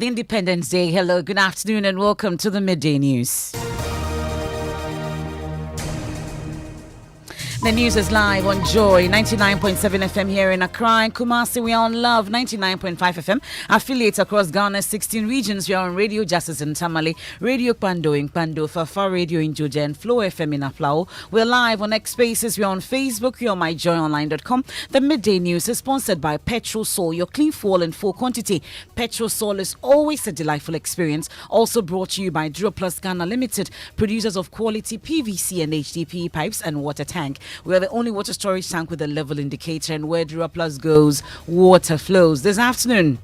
Independence Day. Hello, good afternoon, and welcome to the Midday News. The news is live on Joy 99.7 FM here in Accra and Kumasi. We are on Love 99.5 FM. Affiliates across Ghana's 16 regions. We are on Radio Justice in Tamale, Radio Pando in Pando, Fafa Radio in Joja, and Flow FM in Apawu. We're live on X Spaces. We're on Facebook. We're on myjoyonline.com. The Midday News is sponsored by Petrol Sol, your clean fuel in full quantity. Petrol Sol is always a delightful experience. Also brought to you by Plus Ghana Limited, producers of quality PVC and HDPE pipes and water tank. We are the only water storage tank with a level indicator, and where Plus goes, water flows. This afternoon.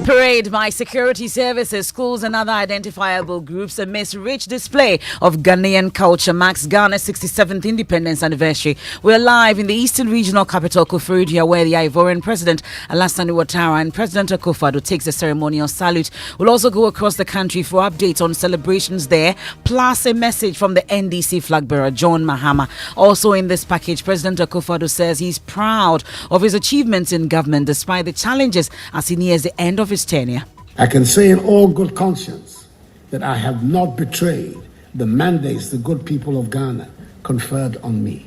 Parade by security services, schools and other identifiable groups amidst rich display of Ghanaian culture marks Ghana's 67th independence anniversary. We're live in the Eastern Regional Capital, Koforidua, where the Ivorian President Alassane Ouattara and President Akufo-Addo takes a ceremonial salute. We'll also go across the country for updates on celebrations there, plus a message from the NDC flag bearer, John Mahama. Also in this package, President Akufo-Addo says he's proud of his achievements in government despite the challenges as he nears the end of his tenure. I can say in all good conscience that I have not betrayed the mandates the good people of Ghana conferred on me.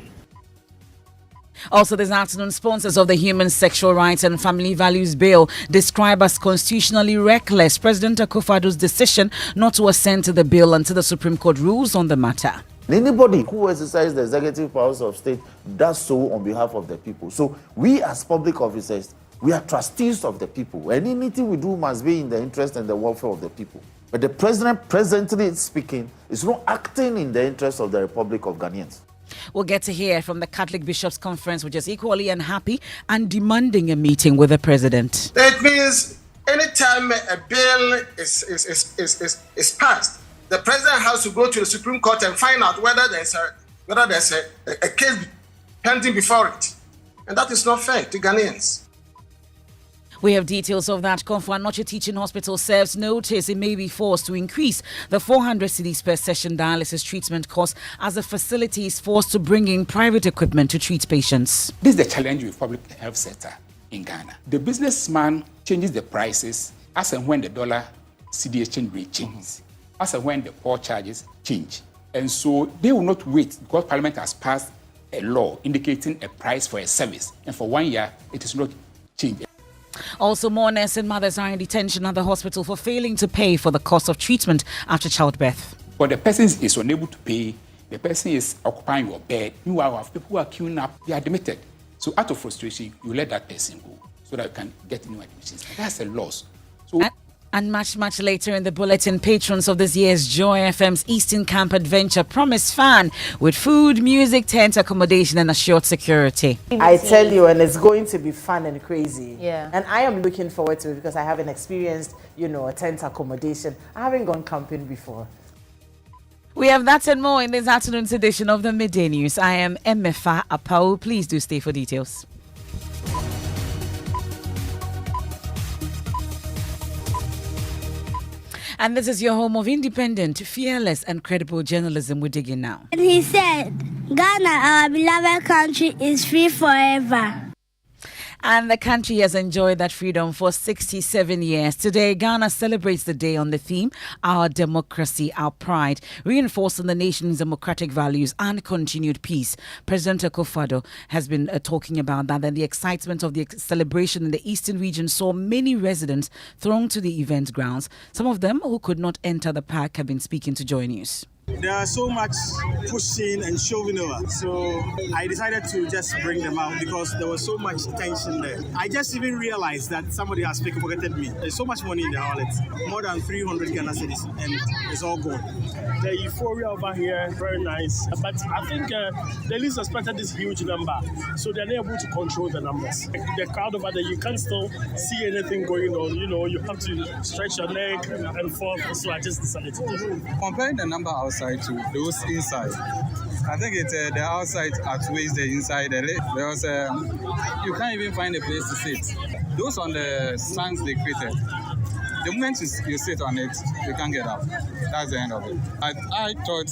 Also this afternoon, sponsors of the Human Sexual Rights and Family Values Bill describe as constitutionally reckless President Akufo-Addo's decision not to assent to the bill until the Supreme Court rules on the matter. Anybody who exercises the executive powers of state does so on behalf of the people. So we as public officers, we are trustees of the people, and anything we do must be in the interest and the welfare of the people. But the president, presently speaking, is not acting in the interest of the Republic of Ghanaians. We'll get to hear from the Catholic Bishops' Conference, which is equally unhappy and demanding a meeting with the president. That means anytime a bill is passed, the president has to go to the Supreme Court and find out whether there's a case pending before it. And that is not fair to Ghanaians. We have details of that. Komfo Anokye Teaching Hospital serves notice it may be forced to increase the 400 cedis per session dialysis treatment cost as the facility is forced to bring in private equipment to treat patients. This is the challenge with public health sector in Ghana. The businessman changes the prices as and when the dollar CD exchange rate changes, as and when the poor charges change. And so they will not wait because Parliament has passed a law indicating a price for a service. And for 1 year, it is not changed. Also, mourners and mothers are in detention at the hospital for failing to pay for the cost of treatment after childbirth. But the person is unable to pay, the person is occupying your bed. Meanwhile, you have people who are queuing up, they are admitted. So out of frustration, you let that person go so that you can get new admissions. That's a loss. So And much later in the bulletin, patrons of this year's Joy FM's Eastern Camp Adventure promise fun with food, music, tent accommodation and assured security. I tell you, and it's going to be fun and crazy. Yeah. And I am looking forward to it because I haven't experienced, a tent accommodation. I haven't gone camping before. We have that and more in this afternoon's edition of the Midday News. I am Emefa Apawu. Please do stay for details. And this is your home of independent, fearless, and credible journalism. We're digging now. And he said, Ghana, our beloved country, is free forever. And the country has enjoyed that freedom for 67 years. Today, Ghana celebrates the day on the theme, Our Democracy, Our Pride, reinforcing the nation's democratic values and continued peace. President Akufo-Addo has been talking about that, and the excitement of the celebration in the Eastern region saw many residents throng to the event grounds. Some of them who could not enter the park have been speaking to Joy News. There are so much pushing and shoving over, so I decided to just bring them out because there was so much tension there. I just even realized that somebody has pickpocketed me. There's so much money in the wallet, more than 300 Ghana cedis, and it's all gone. The euphoria over here, very nice, but I think they least expected this huge number, so they're not able to control the numbers. The crowd over there, you can't still see anything going on. You have to stretch your neck and forth. So I just decided to do it. Comparing the number outside to those inside, I think it's the outside outweighs the inside because you can't even find a place to sit. Those on the stands they created, the moment you sit on it, you can't get up. That's the end of it. I thought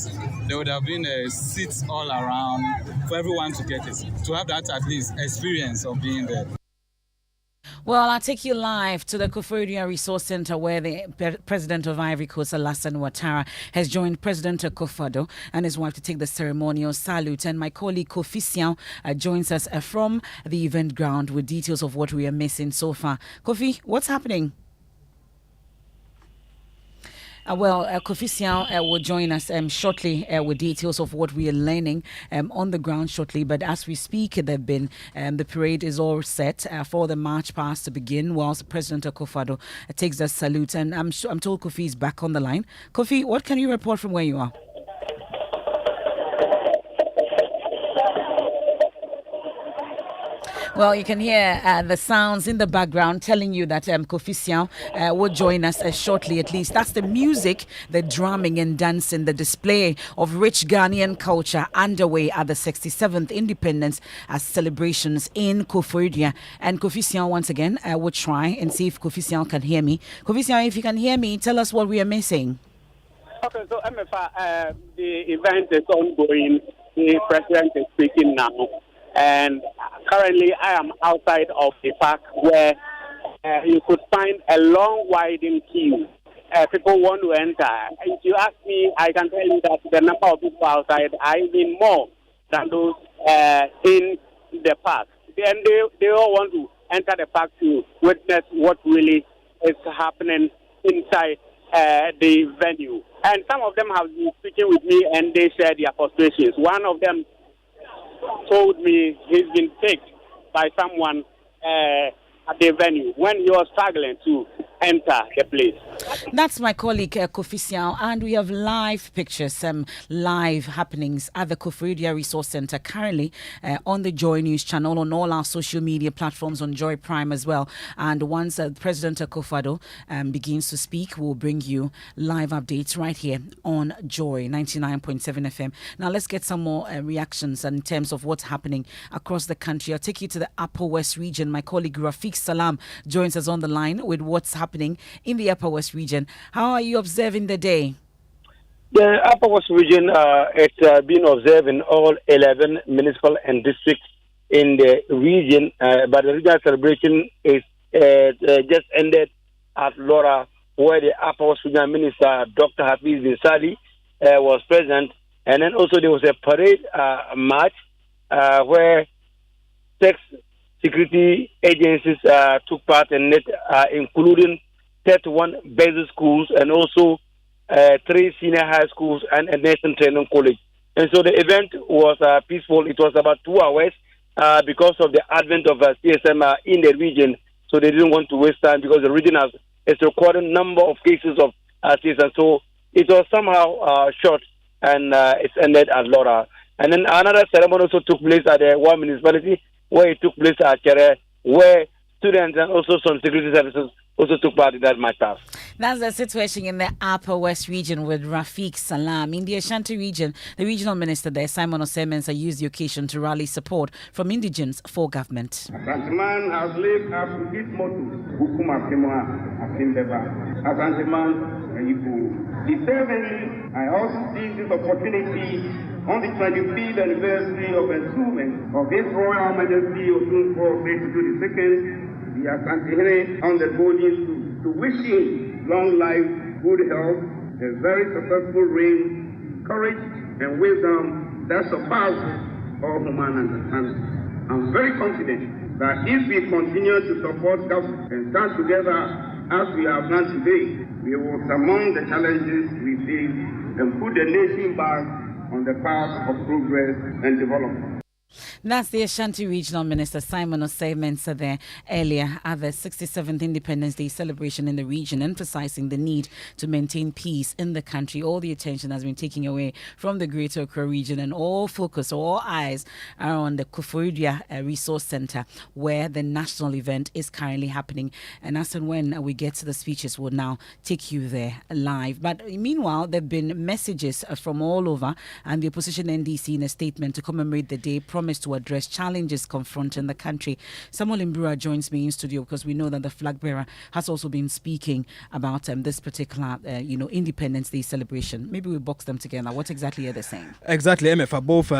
there would have been seats all around for everyone to get it, to have that at least experience of being there. Well, I'll take you live to the Koforidua Resource Center where the President of Ivory Coast, Alassane Ouattara, has joined President Akufo-Addo and his wife to take the ceremonial salute. And my colleague Kofi Siao joins us from the event ground with details of what we are missing so far. Kofi, what's happening? Kofi Siao will join us shortly with details of what we are learning on the ground shortly. But as we speak, the parade is all set for the march past to begin whilst President Akufo-Addo takes the salute. And I'm told Kofi is back on the line. Kofi, what can you report from where you are? Well, you can hear the sounds in the background telling you that Kofi Siao will join us shortly at least. That's the music, the drumming and dancing, the display of rich Ghanaian culture underway at the 67th Independence celebrations in Koforidua. And Kofi Siao, once again, will try and see if Kofi Siao can hear me. Kofi Siao, if you can hear me, tell us what we are missing. Okay, so Emefa, the event is ongoing. The president is speaking now. And currently, I am outside of the park where you could find a long, widening queue. People want to enter. If you ask me, I can tell you that the number of people outside are even more than those in the park. And they all want to enter the park to witness what really is happening inside the venue. And some of them have been speaking with me and they share their frustrations. One of them told me he's been picked by someone at the venue when he was struggling to enter the place. That's my colleague Kofi Siao, and we have live pictures, live happenings at the Koforidua Resource Center currently on the Joy News channel, on all our social media platforms, on Joy Prime as well. And once President Akufo-Addo begins to speak, we'll bring you live updates right here on Joy 99.7 FM. Now let's get some more reactions in terms of what's happening across the country. I'll take you to the Upper West region. My colleague Rafiq Salam joins us on the line with what's happening in the Upper West region. How are you observing the day? The Upper West region, it's been observed in all 11 municipal and districts in the region, but the regional celebration is just ended at Laura, where the Upper West regional minister, Dr. Hafiz bin Sali, was present. And then also there was a parade march where 6 security agencies took part in it, including 31 basic schools and also 3 senior high schools and a nursing training college. And so the event was peaceful. It was about 2 hours because of the advent of CSM in the region. So they didn't want to waste time because the region has a recorded number of cases of CSM. So it was somehow short and it's ended at Laura. And then another ceremony also took place at the one municipality where it took place at Chere, where students and also some security services also took part in that matter. That's the situation in the Upper West region with Rafiq Salam. In the Ashanti region, the regional minister there, Simon Osemensa, used the occasion to rally support from indigents for government. Ashantiman has lived up to his motto, Bukuma Kemwa Akindeba. Ashantiman Yibu. Deservingly, I also seize this opportunity on the 25th anniversary of enthronement of His Royal Majesty Otunfo II, the Asante on the podium to wish him long life, good health, a very successful reign, courage and wisdom that surpass all human understanding. I'm very confident that if we continue to support government and stand together as we have done today, we will surmount the challenges we face and put the nation back on the path of progress and development. That's the Ashanti Regional Minister Simon Osei-Mensah there earlier at the 67th Independence Day celebration in the region, emphasizing the need to maintain peace in the country. All the attention has been taken away from the Greater Accra region, and all focus, all eyes are on the Koforidua Resource Center, where the national event is currently happening. And as and when we get to the speeches, we'll now take you there live. But meanwhile, there have been messages from all over, and the opposition NDC in a statement to commemorate the day promised promised to address challenges confronting the country. Samuel Imbura joins me in studio because we know that the flag bearer has also been speaking about this particular, Independence Day celebration. Maybe we box them together. What exactly are they saying? Exactly, Emefa. Both,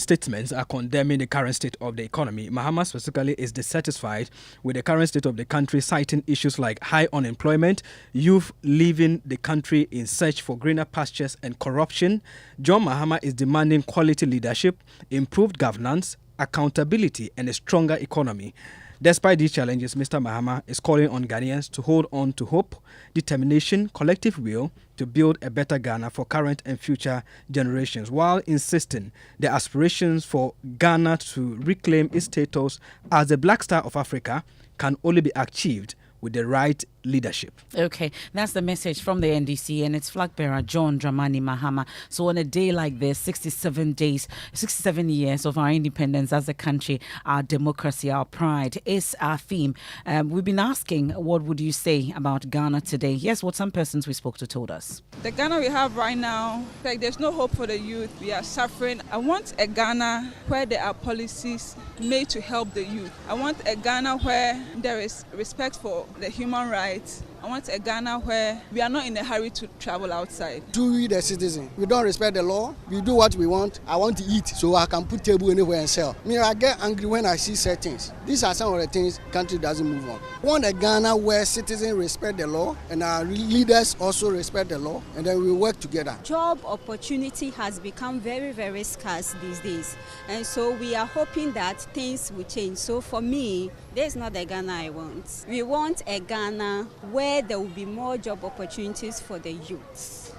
statements are condemning the current state of the economy. Mahama specifically is dissatisfied with the current state of the country, citing issues like high unemployment, youth leaving the country in search for greener pastures, and corruption. John Mahama is demanding quality leadership, improved governance, accountability, and a stronger economy. Despite these challenges, Mr. Mahama is calling on Ghanaians to hold on to hope, determination, collective will to build a better Ghana for current and future generations, while insisting the aspirations for Ghana to reclaim its status as the Black Star of Africa can only be achieved with the right leadership. Okay, that's the message from the NDC, and it's flag bearer John Dramani Mahama. So on a day like this, 67 years of our independence as a country, our democracy, our pride is our theme. We've been asking, what would you say about Ghana today? Here's what some persons we spoke to told us. The Ghana we have right now, like there's no hope for the youth. We are suffering. I want a Ghana where there are policies made to help the youth. I want a Ghana where there is respect for the human rights. I want a Ghana where we are not in a hurry to travel outside. Do we the citizen? We don't respect the law. We do what we want. I want to eat, so I can put table anywhere and sell. I get angry when I see certain things. These are some of the things country doesn't move on. I want a Ghana where citizens respect the law and our leaders also respect the law, and then we work together. Job opportunity has become very, very scarce these days, and so we are hoping that things will change. So for me, there's not the Ghana I want. We want a Ghana where there will be more job opportunities for the youths.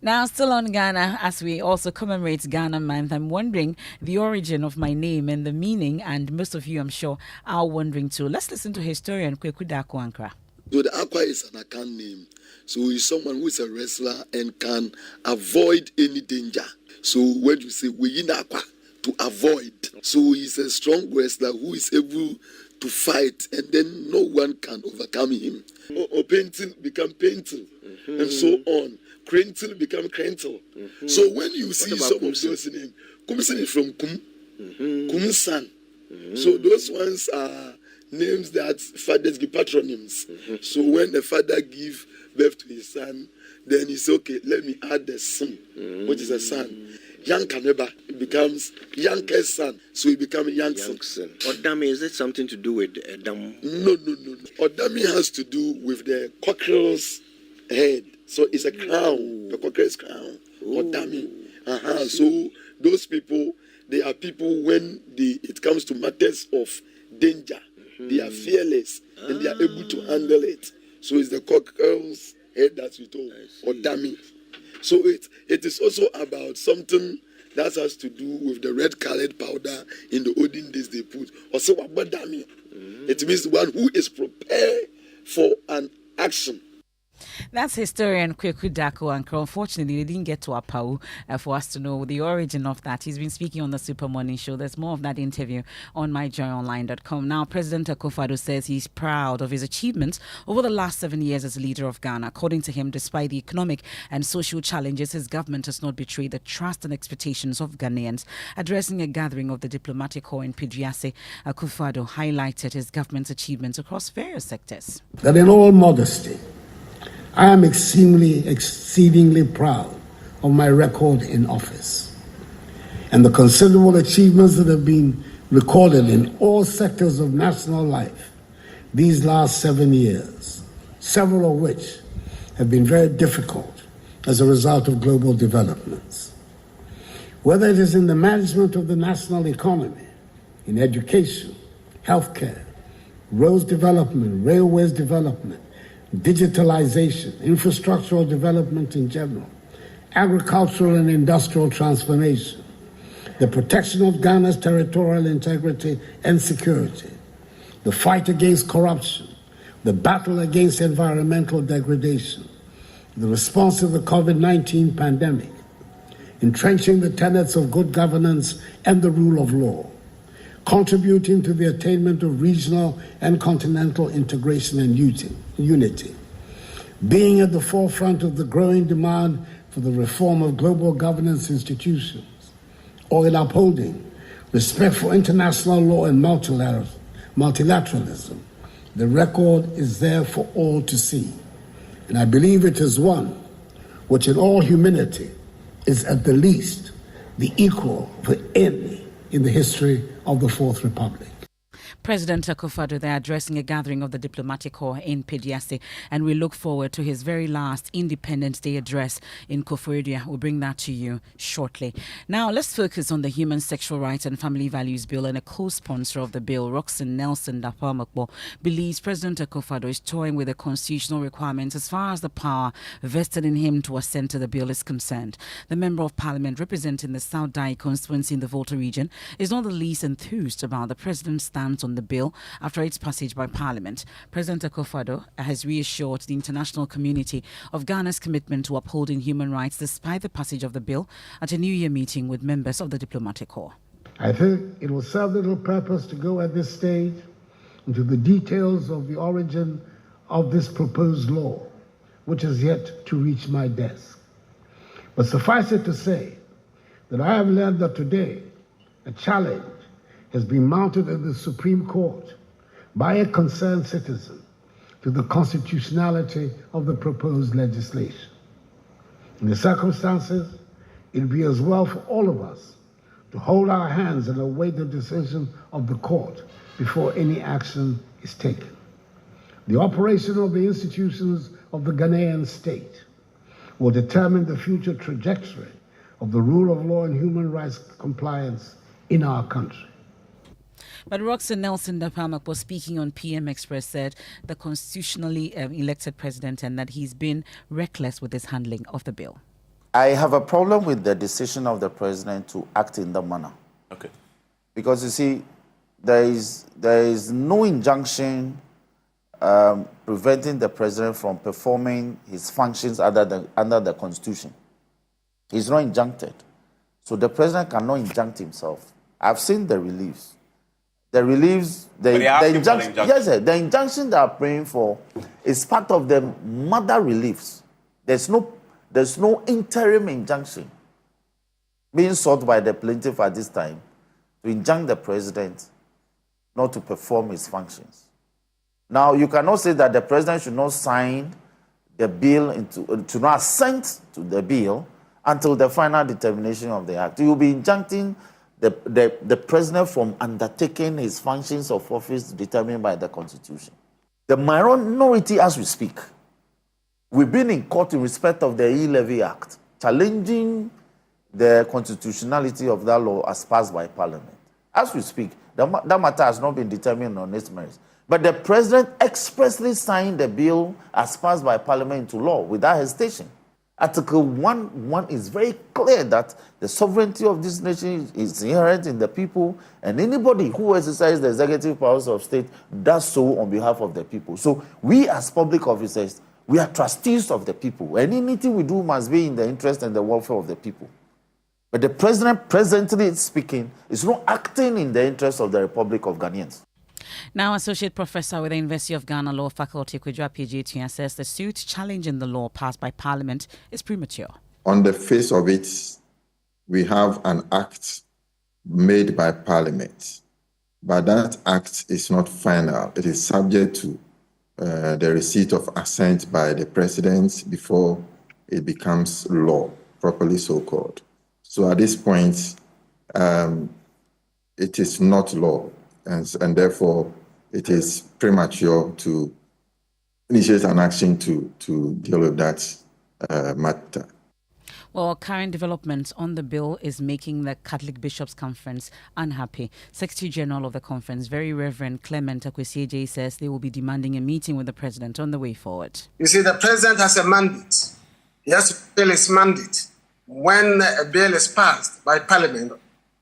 Now, still on Ghana, as we also commemorate Ghana Month, I'm wondering the origin of my name and the meaning, and most of you, I'm sure, are wondering too. Let's listen to historian Kweku Daku Ankra. So the Aqua is an account name. So he's someone who is a wrestler and can avoid any danger. So when you say we in Aqua, to avoid. So he's a strong wrestler who is able to fight, and then no one can overcome him. Or painting become painting, and so on. Crentil become crentil. So when you see some of those names, Kumsin is from Kum, Kumsan. So those ones are names that fathers give patronyms. So when the father give birth to his son, then he says, okay, let me add the son, which is a son. Young Kaneba becomes Young's son, so he becomes Youngson. Odami, is it something to do with Adam? No. Odami has to do with the cockerel's head. So it's a crown, the cockerel's crown. Odami. So those people, they are people when it comes to matters of danger, they are fearless and they are able to handle it. So it's the cockerel's head that we told, Odami. So it is also about something that has to do with the red colored powder in the olden days they put. Also, Abadami. It means one who is prepared for an action. That's historian Kweku Daku Ankra. Unfortunately, they didn't get to Apawu for us to know the origin of that. He's been speaking on the Super Morning Show. There's more of that interview on myjoyonline.com. Now, President Akufo-Addo says he's proud of his achievements over the last 7 years as leader of Ghana. According to him, despite the economic and social challenges, his government has not betrayed the trust and expectations of Ghanaians. Addressing a gathering of the diplomatic corps in Pidiase, Akufo-Addo highlighted his government's achievements across various sectors. That in all modesty, I am exceedingly proud of my record in office and the considerable achievements that have been recorded in all sectors of national life these last 7 years, several of which have been very difficult as a result of global developments. Whether it is in the management of the national economy, in education, healthcare, roads development, railways development, digitalization, infrastructural development in general, agricultural and industrial transformation, the protection of Ghana's territorial integrity and security, the fight against corruption, the battle against environmental degradation, the response to the COVID-19 pandemic, entrenching the tenets of good governance and the rule of law, contributing to the attainment of regional and continental integration and unity, being at the forefront of the growing demand for the reform of global governance institutions, or in upholding respect for international law and multilateralism. The record is there for all to see. And I believe it is one which in all humility is at the least the equal for any in the history of the Fourth Republic. President Akufo-Addo there addressing a gathering of the diplomatic corps in Pediase, and we look forward to his very last Independence Day address in Koforidua. We'll bring that to you shortly. Now, let's focus on the Human Sexual Rights and Family Values Bill, and a co-sponsor of the bill, Roxanne Nelson Dapamakbo, believes President Akufo-Addo is toying with the constitutional requirements as far as the power vested in him to assent to the bill is concerned. The Member of Parliament representing the South Dai constituency in the Volta region is not the least enthused about the President's stance on the bill after its passage by Parliament. President Akufo-Addo has reassured the international community of Ghana's commitment to upholding human rights despite the passage of the bill at a New Year meeting with members of the diplomatic corps. I think it will serve little purpose to go at this stage into the details of the origin of this proposed law, which is yet to reach my desk. But suffice it to say that I have learned that today a challenge has been mounted at the Supreme Court by a concerned citizen to the constitutionality of the proposed legislation. In the circumstances, it would be as well for all of us to hold our hands and await the decision of the court before any action is taken. The operation of the institutions of the Ghanaian state will determine the future trajectory of the rule of law and human rights compliance in our country. But Roxanne Nelson Dapamakbo, speaking on PM Express, said the constitutionally elected president and that he's been reckless with his handling of the bill. I have a problem with the decision of the president to act in that manner. Okay. Because you see, there is no injunction preventing the president from performing his functions under the Constitution. He's not injuncted. So the president cannot injunct himself. I've seen the reliefs. The reliefs, the injunction. Yes, sir, the injunction they are praying for is part of the mother reliefs. There's no interim injunction being sought by the plaintiff at this time to injunct the president not to perform his functions. Now, you cannot say that the president should not sign the bill, to not assent to the bill until the final determination of the act. You will be injuncting the president from undertaking his functions of office determined by the Constitution. The minority, as we speak, we've been in court in respect of the E-Levy Act, challenging the constitutionality of that law as passed by Parliament. As we speak, that matter has not been determined on its merits. But the president expressly signed the bill as passed by Parliament into law without hesitation. Article 1 is very clear that the sovereignty of this nation is inherent in the people, and anybody who exercises the executive powers of state does so on behalf of the people. So we as public officers, we are trustees of the people, and anything we do must be in the interest and the welfare of the people. But the president, presently speaking, is not acting in the interest of the Republic of Ghanaians. Now, Associate Professor with the University of Ghana Law Faculty, Kwadwo Appiah says the suit challenging the law passed by Parliament is premature. On the face of it, we have an act made by Parliament, but that act is not final. It is subject to the receipt of assent by the President before it becomes law, properly so-called. So at this point, it is not law. And therefore, it is premature to initiate an action to deal with that matter. Well, current developments on the bill is making the Catholic Bishops' Conference unhappy. Secretary General of the conference, Very Reverend Clement Akwesieje, says they will be demanding a meeting with the president on the way forward. You see, the president has a mandate. He has to fulfill his mandate. When a bill is passed by Parliament,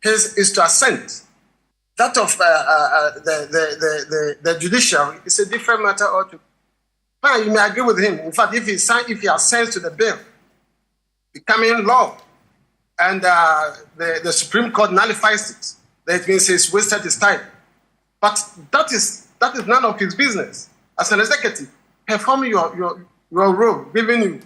his is to assent. That of the judiciary is a different matter altogether. Now, you may agree with him. In fact, if he assents to the bill becoming law, and the Supreme Court nullifies it, that means he's wasted his time. But that is none of his business. As an executive, perform your role given you.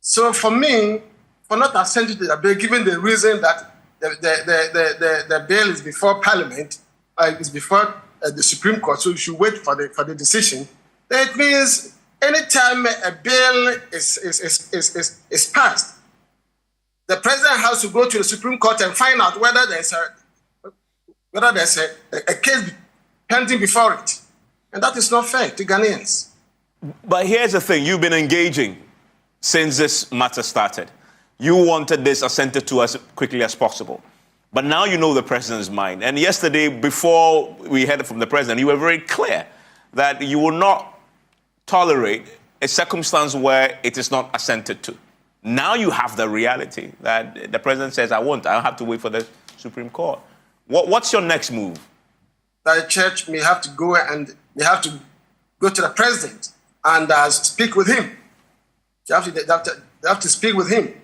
So for me, for not assenting to the bill, given the reason that the bill is before Parliament, it's before the Supreme Court, so you should wait for the decision. Then it means anytime a bill is passed, the president has to go to the Supreme Court and find out whether there's a case pending before it. And that is not fair to Ghanaians. But here's the thing. You've been engaging since this matter started. You wanted this assented to as quickly as possible. But now you know the president's mind. And yesterday, before we heard from the president, you were very clear that you will not tolerate a circumstance where it is not assented to. Now you have the reality that the president says, I'll have to wait for the Supreme Court. What's your next move? The church may have to go to the president and speak with him. They have to speak with him.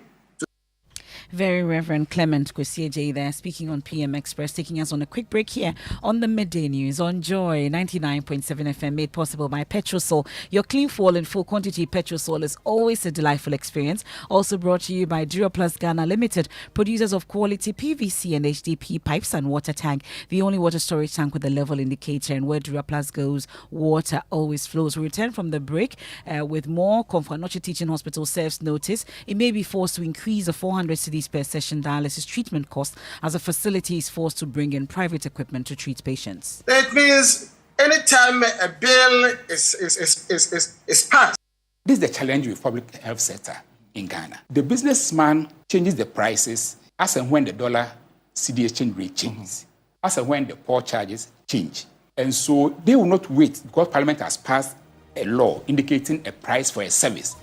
Very Reverend Clement Kwesieje there, speaking on PM Express, taking us on a quick break here on the Midday News on Joy 99.7 FM, made possible by Petrosol. Your clean fuel in full quantity Petrosol is always a delightful experience. Also brought to you by Duraplus Ghana Limited, producers of quality PVC and HDP pipes and water tank, the only water storage tank with a level indicator, and where Duraplus goes, water always flows. We return from the break with more. Confanoche Teaching Hospital serves notice. It may be forced to increase the 400 cedis per session dialysis treatment cost as the facility is forced to bring in private equipment to treat patients. That means anytime a bill is passed. This is the challenge with public health sector in Ghana. The businessman changes the prices as and when the dollar CD exchange rate changes, as and when the port charges change. And so they will not wait because Parliament has passed a law indicating a price for a service.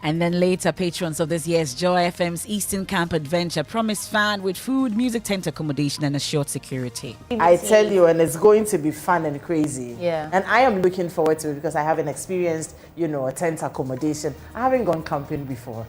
And then later, patrons of this year's Joy FM's Eastern Camp Adventure promise fun with food, music, tent accommodation, and assured security. I tell you, and it's going to be fun and crazy. Yeah. And I am looking forward to it because I haven't experienced, a tent accommodation. I haven't gone camping before.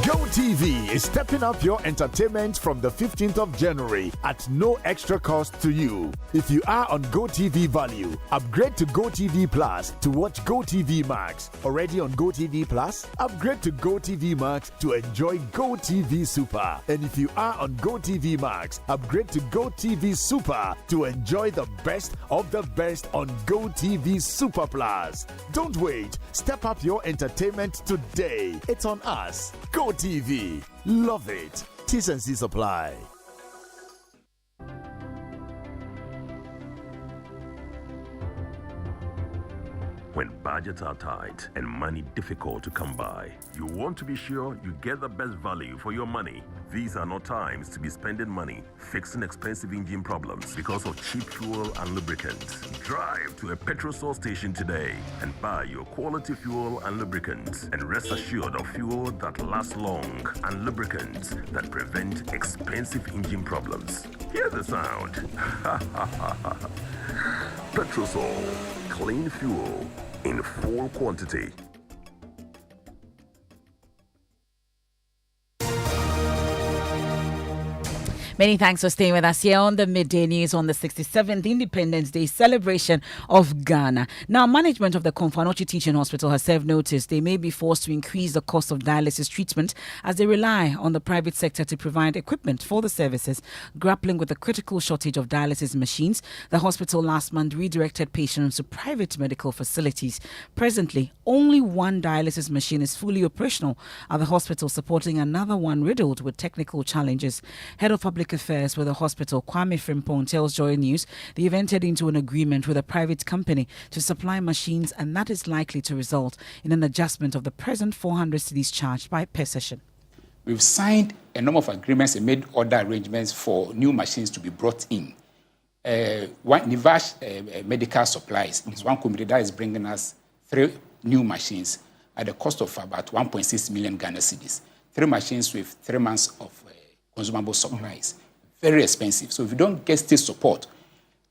GoTV is stepping up your entertainment from the 15th of January at no extra cost to you. If you are on GoTV Value, upgrade to GoTV Plus to watch GoTV Max. Already on GoTV Plus? Upgrade to GoTV Max to enjoy GoTV Super. And if you are on GoTV Max, upgrade to GoTV Super to enjoy the best of the best on GoTV Super Plus. Don't wait. Step up your entertainment today. It's on us. GoTV. Love it. T's and C's apply. When budgets are tight and money difficult to come by, you want to be sure you get the best value for your money. These are not times to be spending money fixing expensive engine problems because of cheap fuel and lubricants. Drive to a Petrosol station today and buy your quality fuel and lubricants, and rest assured of fuel that lasts long and lubricants that prevent expensive engine problems. Hear the sound. Petrosol, clean fuel in full quantity. Many thanks for staying with us here on the Midday News on the 67th Independence Day celebration of Ghana. Now, management of the Confanoche Teaching Hospital has served notice they may be forced to increase the cost of dialysis treatment as they rely on the private sector to provide equipment for the services. Grappling with the critical shortage of dialysis machines, the hospital last month redirected patients to private medical facilities. Presently, only one dialysis machine is fully operational at the hospital, supporting another one riddled with technical challenges. Head of Public Affairs with the hospital, Kwame Frimpong, tells Joy News the event entered into an agreement with a private company to supply machines, and that is likely to result in an adjustment of the present 400 cedis charged per session. We've signed a number of agreements and made other arrangements for new machines to be brought in. Nivash Medical Supplies is one company that is bringing us 3 new machines at a cost of about 1.6 million Ghana cedis. 3 machines with 3 months of consumable supplies. Very expensive. So if you don't get state support,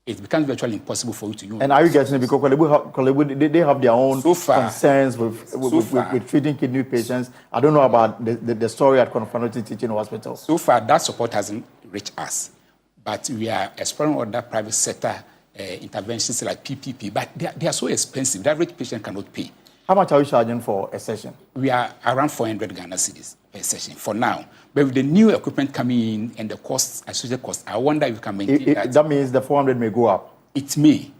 it becomes virtually impossible for you to use. And are you getting it because they have their own concerns with treating kidney patients? I don't know about the story at Confanoche Teaching Hospital. So far, that support hasn't reached us. But we are exploring other private sector interventions like PPP. But they are so expensive, the average patient cannot pay. How much are you charging for a session? We are around 400 Ghana cedis per session for now. But with the new equipment coming in and the costs, associated costs, I wonder if we can maintain that. That means the 400 may go up. It may.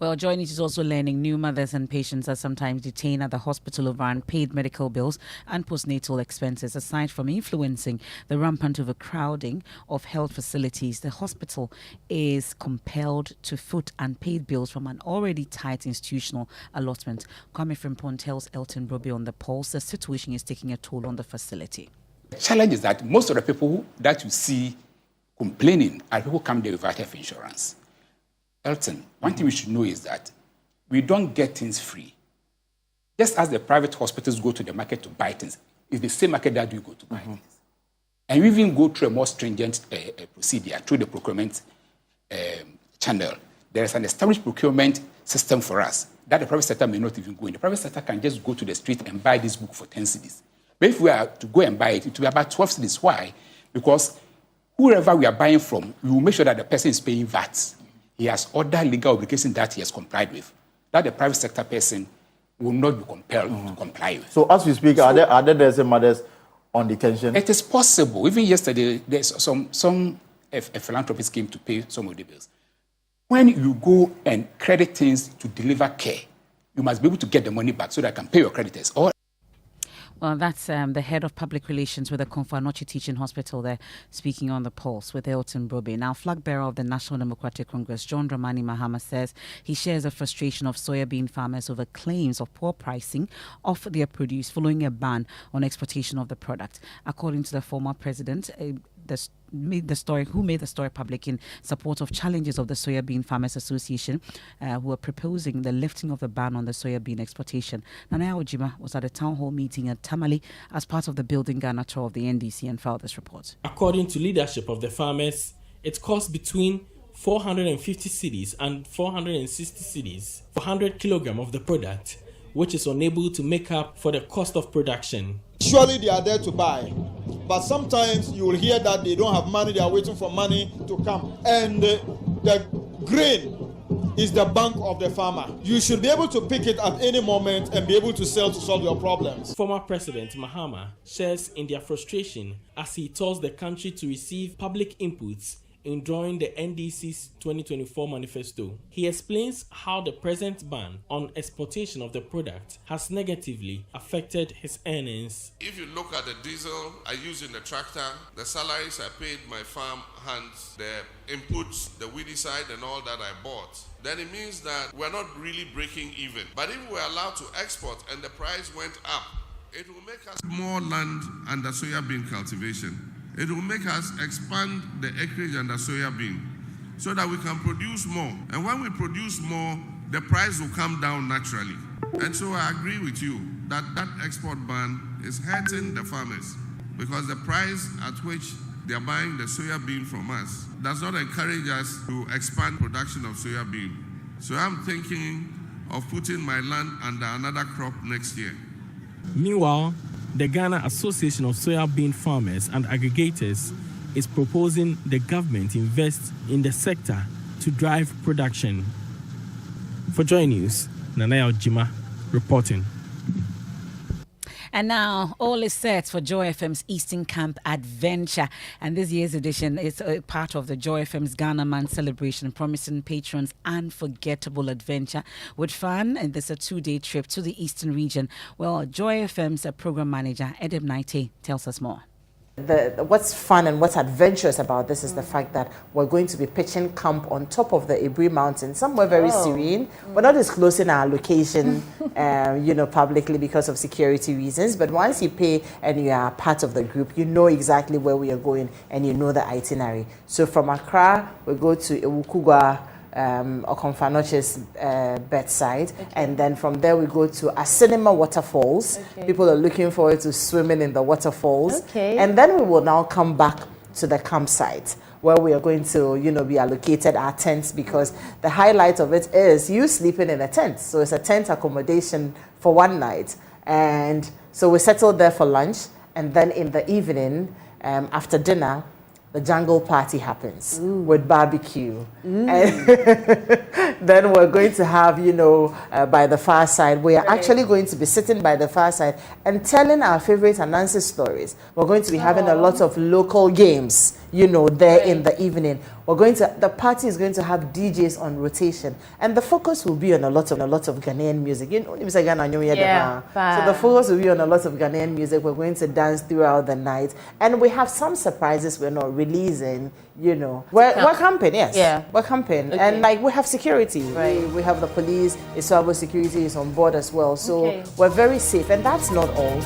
Well, Joy is also learning new mothers and patients are sometimes detained at the hospital over unpaid medical bills and postnatal expenses. Aside from influencing the rampant overcrowding of health facilities, the hospital is compelled to foot unpaid bills from an already tight institutional allotment. Kwame Frimpong tells Elton Broby on the pulse the situation is taking a toll on the facility. The challenge is that most of the people that you see complaining are people who come there without health insurance. Elton, one thing we should know is that we don't get things free. Just as the private hospitals go to the market to buy things, it's the same market that we go to buy things. And we even go through a more stringent procedure through the procurement channel. There is an established procurement system for us that the private sector may not even go in. The private sector can just go to the street and buy this book for 10 cedis. But if we are to go and buy it, it will be about 12 cedis. Why? Because whoever we are buying from, we will make sure that the person is paying VAT. He has other legal obligations that he has complied with, that the private sector person will not be compelled to comply with. So as we speak, are there dozen mothers on detention? It is possible. Even yesterday, there's some philanthropists came to pay some of the bills. When you go and credit things to deliver care, you must be able to get the money back so that I can pay your creditors. Or Well, that's the head of public relations with the Konfanochi Teaching Hospital there, speaking on the pulse with Elton Broby. Now, flag bearer of the National Democratic Congress, John Dramani Mahama, says he shares the frustration of soybean farmers over claims of poor pricing of their produce following a ban on exportation of the product. According to the former president, who made the story public in support of challenges of the Soybean Farmers Association, who are proposing the lifting of the ban on the soybean exportation. Nana Ojima was at a town hall meeting at Tamale as part of the Building Ghana tour of the NDC and filed this report. According to leadership of the farmers, it costs between 450 cedis and 460 cedis for 100 kilogram of the product, which is unable to make up for the cost of production. Surely they are there to buy, but sometimes you will hear that they don't have money, they are waiting for money to come. And the grain is the bank of the farmer. You should be able to pick it at any moment and be able to sell to solve your problems. Former President Mahama shares in their frustration as he tells the country to receive public inputs in drawing the NDC's 2024 manifesto. He explains how the present ban on exportation of the product has negatively affected his earnings. If you look at the diesel I use in the tractor, the salaries I paid my farm hands, the inputs, the weedicide and all that I bought, then it means that we're not really breaking even. But if we're allowed to export and the price went up, it will make us more land under soybean cultivation. It will make us expand the acreage under soybean so that we can produce more. And when we produce more, the price will come down naturally. And so I agree with you that that export ban is hurting the farmers because the price at which they are buying the soybean from us does not encourage us to expand production of soybean. So I'm thinking of putting my land under another crop next year. Meanwhile, the Ghana Association of Soybean Farmers and Aggregators is proposing the government invest in the sector to drive production. For Joy News, Nanaya Ojima reporting. And now, all is set for Joy FM's Eastern Camp Adventure. And this year's edition is a part of the Joy FM's Ghana Man celebration, promising patrons unforgettable adventure with fun. And there's a 2-day trip to the Eastern region. Well, Joy FM's program manager, Edem Naite, tells us more. What's fun and what's adventurous about this is the fact that we're going to be pitching camp on top of the Ibri Mountain, somewhere very serene. We're not disclosing our location, publicly because of security reasons. But once you pay and you are part of the group, you know exactly where we are going and you know the itinerary. So from Accra, we go to Ewukugwa, Okonfanoche's bedside, and then from there we go to Asinima Waterfalls. People are looking forward to swimming in the waterfalls, and then we will now come back to the campsite where we are going to, be allocated our tents, because the highlight of it is you sleeping in a tent. So it's a tent accommodation for one night, and so we settled there for lunch, and then in the evening, after dinner, the jungle party happens with barbecue. And then we're going to have, by the far side, we are actually going to be sitting by the far side and telling our favorite Anansi stories. We're going to be having a lot of local games, there in the evening. The party is going to have DJs on rotation, and the focus will be on a lot of Ghanaian music. So the focus will be on a lot of Ghanaian music. We're going to dance throughout the night, and we have some surprises we're not releasing. We're camping, yes. Yeah, we're camping, and we have security. Right. We have the police. Iswabo security is on board as well, so we're very safe. And that's not all.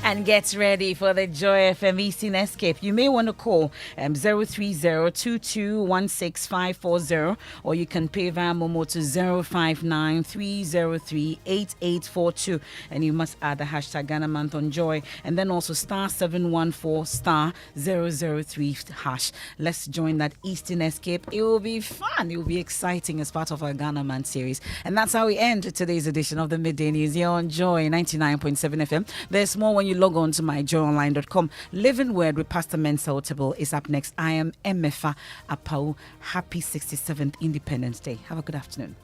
And get ready for the Joy FM Eastern Escape. You may want to call 030-2216-540, or you can pay via Momo to 059-303-8842. And you must add the hashtag Ghana Month on Joy, and then also *714*003 hash. Let's join that Eastern Escape. It will be fun. It will be exciting as part of our Ghana Month series. And that's how we end today's edition of the Midday News here on Joy 99.7 FM. There's more when you log on to myjoyonline.com. Living Word with Pastor Mensah Otable is up next. I am Emefa Apawu. Happy 67th Independence Day. Have a good afternoon.